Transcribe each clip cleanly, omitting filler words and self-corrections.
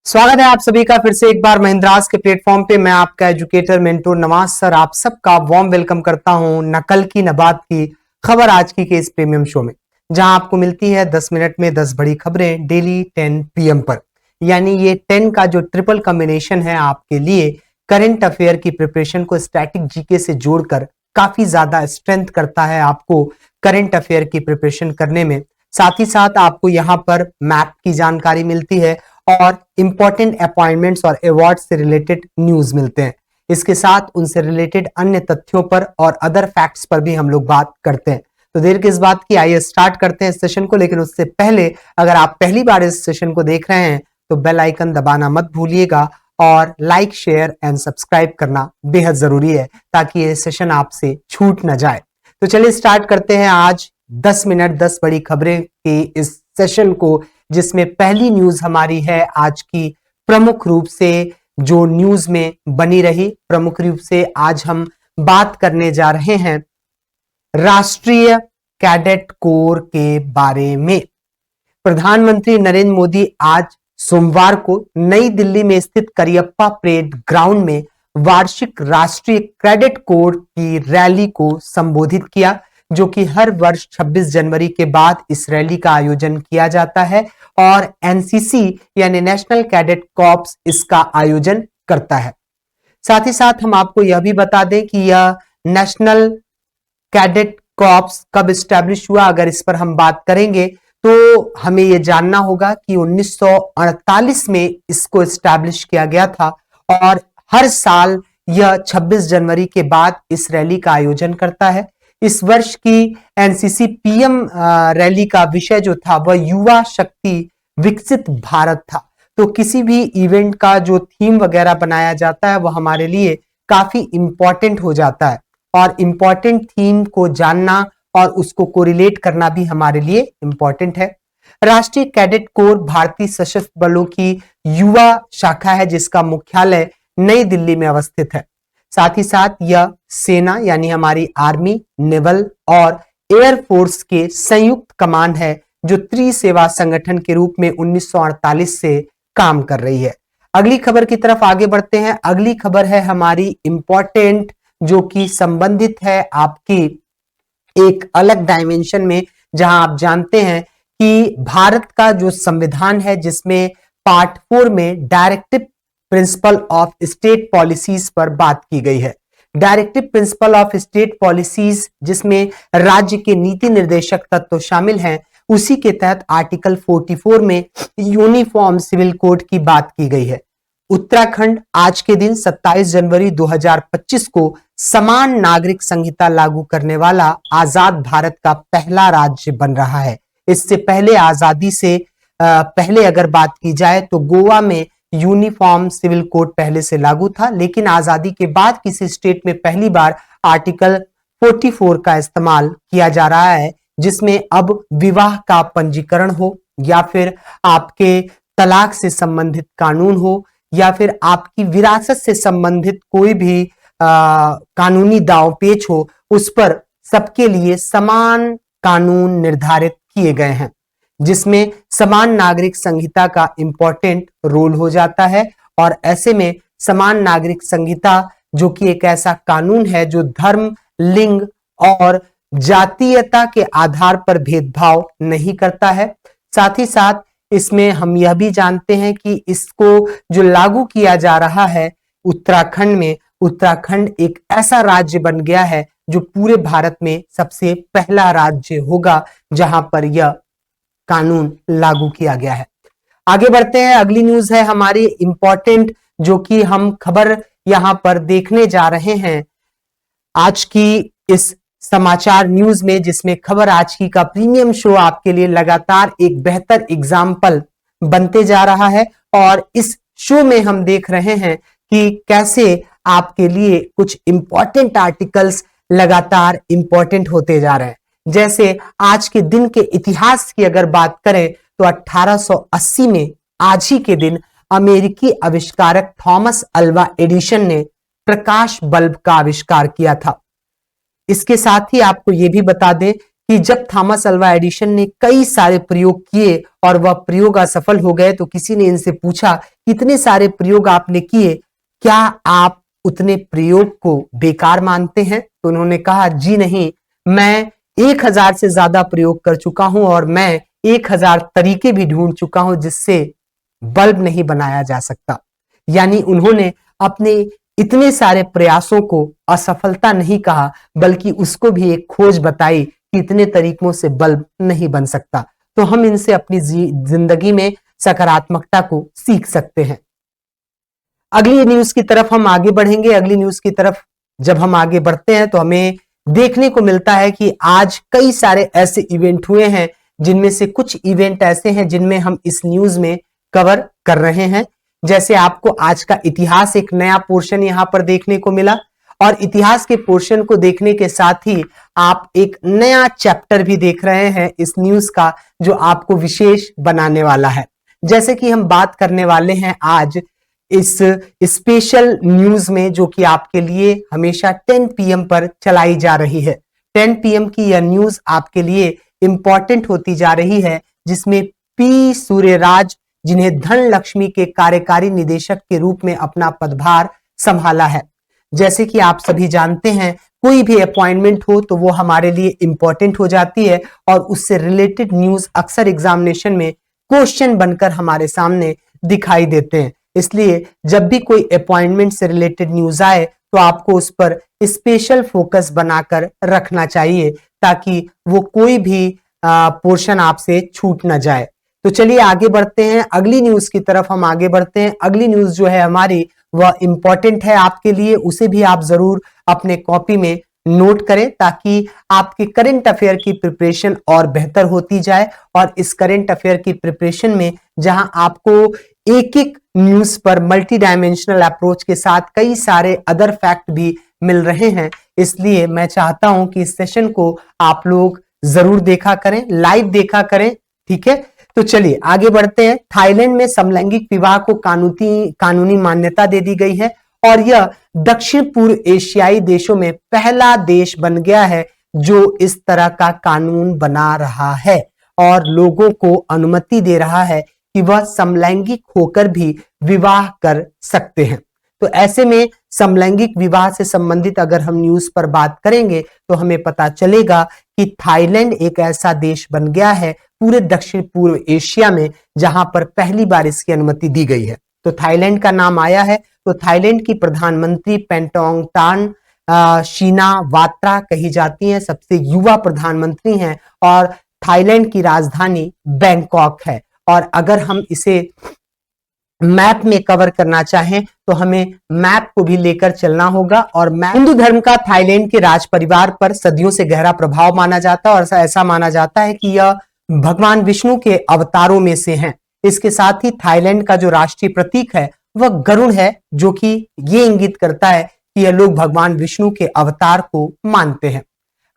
स्वागत है आप सभी का फिर से एक बार महिंद्रास के प्लेटफॉर्म पे। मैं आपका एजुकेटर मेंटोर नवाज सर आप सबका वार्म वेलकम करता हूं नकल की नबात की खबर आज की के इस प्रीमियम शो में, जहां आपको मिलती है 10 मिनट में 10 बड़ी खबरें डेली 10 पीएम पर। यानी ये 10 का जो ट्रिपल कॉम्बिनेशन है आपके लिए करंट अफेयर की प्रिपरेशन को स्टैटिक जीके से जोड़कर काफी ज्यादा स्ट्रेंथ करता है आपको करंट अफेयर की प्रिपरेशन करने में। साथ ही साथ आपको यहाँ पर मैप की जानकारी मिलती है और इंपॉर्टेंट अपॉइंटमेंट्स और अवार्ड से रिलेटेड न्यूज मिलते हैं। इसके साथ उनसे रिलेटेड अन्य तथ्यों पर और अदर फैक्ट्स पर भी हम लोग बात करते हैं। तो देर किस बात की, आइए स्टार्ट करते हैं इस सेशन को। लेकिन उससे पहले अगर आप पहली बार इस सेशन को देख रहे हैं तो बेल आइकन दबाना मत भूलिएगा और लाइक शेयर एंड सब्सक्राइब करना बेहद जरूरी है ताकि ये सेशन आपसे छूट न जाए। तो चलिए स्टार्ट करते हैं आज 10 मिनट 10 बड़ी खबरें की इस सेशन को, जिसमें पहली न्यूज हमारी है आज की प्रमुख रूप से जो न्यूज में बनी रही। प्रमुख रूप से आज हम बात करने जा रहे हैं राष्ट्रीय कैडेट कोर के बारे में। प्रधानमंत्री नरेंद्र मोदी आज सोमवार को नई दिल्ली में स्थित करियप्पा परेड ग्राउंड में वार्षिक राष्ट्रीय कैडेट कोर की रैली को संबोधित किया, जो कि हर वर्ष 26 जनवरी के बाद इस रैली का आयोजन किया जाता है और एनसीसी यानी नेशनल कैडेट कॉर्प्स इसका आयोजन करता है। साथ ही साथ हम आपको यह भी बता दें कि यह नेशनल कैडेट कॉर्प्स कब स्टैब्लिश हुआ। अगर इस पर हम बात करेंगे तो हमें यह जानना होगा कि 1948 में इसको स्टैब्लिश किया गया था और हर साल यह 26 जनवरी के बाद इस रैली का आयोजन करता है। इस वर्ष की एनसीसी पीएम रैली का विषय जो था वह युवा शक्ति विकसित भारत था। तो किसी भी इवेंट का जो थीम वगैरह बनाया जाता है वह हमारे लिए काफी इंपॉर्टेंट हो जाता है और इंपॉर्टेंट थीम को जानना और उसको कोरिलेट करना भी हमारे लिए इंपॉर्टेंट है। राष्ट्रीय कैडेट कोर भारतीय सशस्त्र बलों की युवा शाखा है जिसका मुख्यालय नई दिल्ली में अवस्थित है। साथ ही साथ यह सेना यानी हमारी आर्मी, नेवल और एयरफोर्स के संयुक्त कमान है जो त्रिसेवा संगठन के रूप में 1948 से काम कर रही है। अगली खबर की तरफ आगे बढ़ते हैं। अगली खबर है हमारी इंपॉर्टेंट, जो कि संबंधित है आपकी एक अलग डायमेंशन में, जहां आप जानते हैं कि भारत का जो संविधान है जिसमें पार्ट 4 में directive principle of state policies पर बात की गई है। Directive principle of state policies जिसमें राज्य के नीति निर्देशक तत्व शामिल हैं, उसी के तहत आर्टिकल 44 में यूनिफॉर्म सिविल कोड की बात की गई है। उत्तराखंड आज के दिन 27 जनवरी 2025 को समान नागरिक संहिता लागू करने वाला आजाद भारत का पहला राज्य बन रहा है। इससे पहले आजादी से पहले अगर बात की जाए तो गोवा में यूनिफॉर्म सिविल कोड पहले से लागू था, लेकिन आजादी के बाद किसी स्टेट में पहली बार आर्टिकल 44 का इस्तेमाल किया जा रहा है, जिसमें अब विवाह का पंजीकरण हो या फिर आपके तलाक से संबंधित कानून हो या फिर आपकी विरासत से संबंधित कोई भी कानूनी दांव पेच हो, उस पर सबके लिए समान कानून निर्धारित किए गए हैं, जिसमें समान नागरिक संहिता का इंपॉर्टेंट रोल हो जाता है। और ऐसे में समान नागरिक संहिता जो कि एक ऐसा कानून है जो धर्म, लिंग और जातीयता के आधार पर भेदभाव नहीं करता है। साथ ही साथ इसमें हम यह भी जानते हैं कि इसको जो लागू किया जा रहा है उत्तराखंड में, उत्तराखंड एक ऐसा राज्य बन गया है जो पूरे भारत में सबसे पहला राज्य होगा जहां पर यह कानून लागू किया गया है। आगे बढ़ते हैं। अगली न्यूज है हमारी इंपॉर्टेंट, जो कि हम खबर यहां पर देखने जा रहे हैं आज की इस समाचार न्यूज में, जिसमें खबर आज की का प्रीमियम शो आपके लिए लगातार एक बेहतर एग्जाम्पल बनते जा रहा है। और इस शो में हम देख रहे हैं कि कैसे आपके लिए कुछ इंपॉर्टेंट आर्टिकल्स लगातार इंपॉर्टेंट होते जा रहे हैं। जैसे आज के दिन के इतिहास की अगर बात करें तो 1880 में आज ही के दिन अमेरिकी आविष्कारक थॉमस अल्वा एडिसन ने प्रकाश बल्ब का आविष्कार किया था। इसके साथ ही आपको यह भी बता दें कि जब थॉमस अल्वा एडिसन ने कई सारे प्रयोग किए और वह प्रयोग असफल हो गए, तो किसी ने इनसे पूछा कितने सारे प्रयोग आपने किए, क्या आप उतने प्रयोग को बेकार मानते हैं? तो उन्होंने कहा जी नहीं, मैं 1000 से ज्यादा प्रयोग कर चुका हूं और मैं 1000 तरीके भी ढूंढ चुका हूं जिससे बल्ब नहीं बनाया जा सकता। यानी उन्होंने अपने इतने सारे प्रयासों को असफलता नहीं कहा, बल्कि उसको भी एक खोज बताई कि इतने तरीकों से बल्ब नहीं बन सकता। तो हम इनसे अपनी जिंदगी में सकारात्मकता को सीख सकते हैं। अगली न्यूज की तरफ हम आगे बढ़ेंगे। अगली न्यूज की तरफ जब हम आगे बढ़ते हैं तो हमें देखने को मिलता है कि आज कई सारे ऐसे इवेंट हुए हैं, जिनमें से कुछ इवेंट ऐसे हैं जिनमें हम इस न्यूज में कवर कर रहे हैं। जैसे आपको आज का इतिहास एक नया पोर्शन यहां पर देखने को मिला, और इतिहास के पोर्शन को देखने के साथ ही आप एक नया चैप्टर भी देख रहे हैं इस न्यूज का, जो आपको विशेष बनाने वाला है। जैसे कि हम बात करने वाले हैं आज इस स्पेशल न्यूज में, जो कि आपके लिए हमेशा 10 PM पर चलाई जा रही है। 10 PM की यह न्यूज आपके लिए इंपॉर्टेंट होती जा रही है, जिसमें पी सूर्यराज, जिन्हें धन लक्ष्मी के कार्यकारी निदेशक के रूप में अपना पदभार संभाला है। जैसे कि आप सभी जानते हैं, कोई भी अपॉइंटमेंट हो तो वो हमारे लिए इंपॉर्टेंट हो जाती है, और उससे रिलेटेड न्यूज अक्सर एग्जामिनेशन में क्वेश्चन बनकर हमारे सामने दिखाई देते हैं। इसलिए जब भी कोई अपॉइंटमेंट से रिलेटेड न्यूज आए तो आपको उस पर स्पेशल फोकस बनाकर रखना चाहिए, ताकि वो कोई भी पोर्शन आपसे छूट ना जाए। तो चलिए आगे बढ़ते हैं, अगली न्यूज की तरफ हम आगे बढ़ते हैं। अगली न्यूज जो है हमारी, वह इंपॉर्टेंट है आपके लिए, उसे भी आप जरूर अपने कॉपी में नोट करें, ताकि आपके करंट अफेयर की प्रिपरेशन और बेहतर होती जाए। और इस करंट अफेयर की प्रिपरेशन में जहां आपको एक एक न्यूज पर मल्टी डायमेंशनल अप्रोच के साथ कई सारे अदर फैक्ट भी मिल रहे हैं, इसलिए मैं चाहता हूं कि इस सेशन को आप लोग जरूर देखा करें, लाइव देखा करें। ठीक है, तो चलिए आगे बढ़ते हैं। थाईलैंड में समलैंगिक विवाह को कानूनी मान्यता दे दी गई है, और यह दक्षिण पूर्व एशियाई देशों में पहला देश बन गया है जो इस तरह का कानून बना रहा है और लोगों को अनुमति दे रहा है कि वह समलैंगिक होकर भी विवाह कर सकते हैं। तो ऐसे में समलैंगिक विवाह से संबंधित अगर हम न्यूज पर बात करेंगे तो हमें पता चलेगा कि थाईलैंड एक ऐसा देश बन गया है पूरे दक्षिण पूर्व एशिया में जहां पर पहली बार इसकी अनुमति दी गई है। तो थाईलैंड का नाम आया है, तो थाईलैंड की प्रधानमंत्री पेंटोंगटान शिनावात्रा कही जाती हैं, सबसे युवा प्रधानमंत्री हैं, और थाईलैंड की राजधानी बैंकॉक है। और अगर हम इसे मैप में कवर करना चाहें तो हमें मैप को भी लेकर चलना होगा। और हिंदू धर्म का थाईलैंड के राज परिवार पर सदियों से गहरा प्रभाव माना जाता है, और ऐसा माना जाता है कि यह भगवान विष्णु के अवतारों में से हैं। इसके साथ ही थाईलैंड का जो राष्ट्रीय प्रतीक है वह गरुड़ है, जो कि ये इंगित करता है कि यह लोग भगवान विष्णु के अवतार को मानते हैं।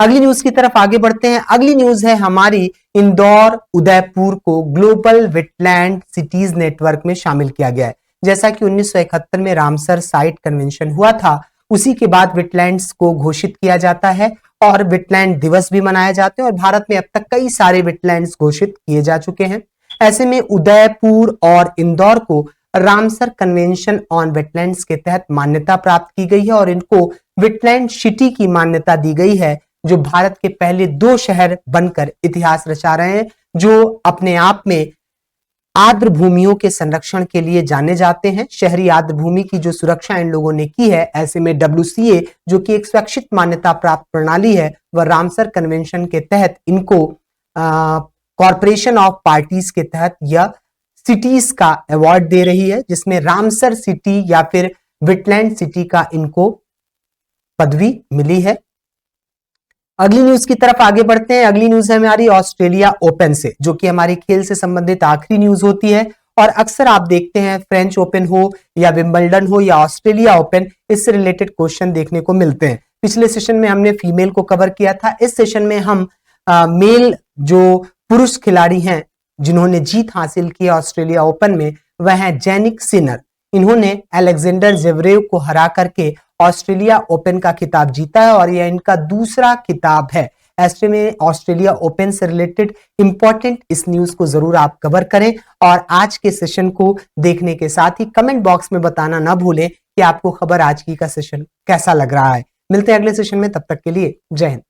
अगली न्यूज की तरफ आगे बढ़ते हैं। अगली न्यूज है हमारी, इंदौर उदयपुर को ग्लोबल वेटलैंड सिटीज नेटवर्क में शामिल किया गया है। जैसा कि 1971 में रामसर साइट कन्वेंशन हुआ था, उसी के बाद वेटलैंड्स को घोषित किया जाता है और वेटलैंड दिवस भी मनाए जाते हैं, और भारत में अब तक कई सारे वेटलैंड्स घोषित किए जा चुके हैं। ऐसे में उदयपुर और इंदौर को रामसर कन्वेंशन ऑन वेटलैंड्स के तहत मान्यता प्राप्त की गई है, और इनको वेटलैंड सिटी की मान्यता दी गई है, जो भारत के पहले 2 शहर बनकर इतिहास रचा रहे हैं, जो अपने आप में आर्द्र भूमियों के संरक्षण के लिए जाने जाते हैं। शहरी आर्द्र भूमि की जो सुरक्षा इन लोगों ने की है, ऐसे में WCA जो कि एक स्वैच्छिक मान्यता प्राप्त प्रणाली है, वह रामसर कन्वेंशन के तहत इनको कॉर्पोरेशन ऑफ पार्टीज के तहत यह सिटीज का अवार्ड दे रही है, जिसमें रामसर सिटी या फिर वेटलैंड सिटी का इनको पदवी मिली है। अगली न्यूज की तरफ आगे बढ़ते हैं। अगली न्यूज है हमारी ऑस्ट्रेलिया ओपन से, जो कि हमारी खेल से संबंधित आखिरी न्यूज होती है। और अक्सर आप देखते हैं फ्रेंच ओपन हो या विंबलडन हो या ऑस्ट्रेलिया ओपन, इससे रिलेटेड क्वेश्चन देखने को मिलते हैं। पिछले सेशन में हमने फीमेल को कवर किया था, इस सेशन में हम मेल जो पुरुष खिलाड़ी हैं जिन्होंने जीत हासिल की ऑस्ट्रेलिया ओपन में, वह है जेनिक सिनर। इन्होंने अलेक्जेंडर जेवरेव को हरा करके ऑस्ट्रेलिया ओपन का खिताब जीता है, और यह इनका दूसरा खिताब है। ऐसे में ऑस्ट्रेलिया ओपन से रिलेटेड इंपॉर्टेंट इस न्यूज को जरूर आप कवर करें और आज के सेशन को देखने के साथ ही कमेंट बॉक्स में बताना ना भूलें कि आपको खबर आज की का सेशन कैसा लग रहा है। मिलते हैं अगले सेशन में, तब तक के लिए जय हिंद।